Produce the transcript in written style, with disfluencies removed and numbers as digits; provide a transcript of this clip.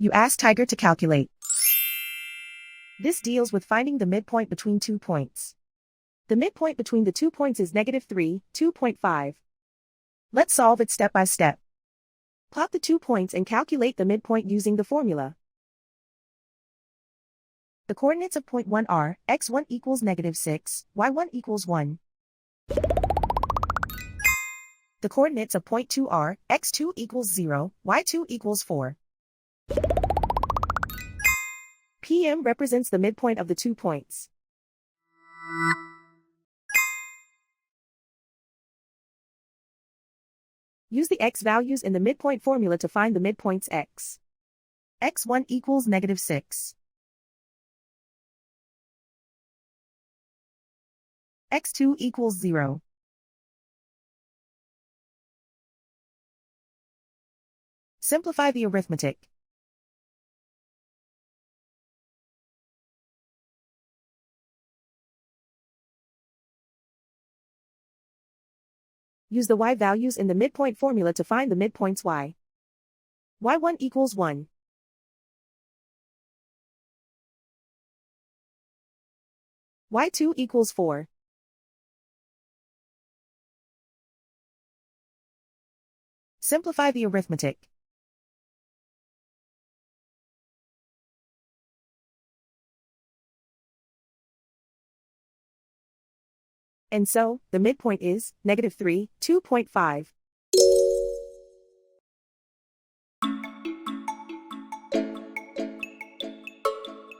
You ask Tiger to calculate. This deals with finding the midpoint between 2 points. The midpoint between the 2 points is -3, 2.5. Let's solve it step by step. Plot the 2 points and calculate the midpoint using the formula. The coordinates of point 1 are, x1 equals -6, y1 equals 1. The coordinates of point 2 are, x2 equals 0, y2 equals 4. PM represents the midpoint of the 2 points. Use the x values in the midpoint formula to find the midpoints x. x1 equals -6. x2 equals 0. Simplify the arithmetic. Use the y values in the midpoint formula to find the midpoints y. y1 equals 1. y2 equals 4. Simplify the arithmetic. And so, the midpoint is -3, 2.5.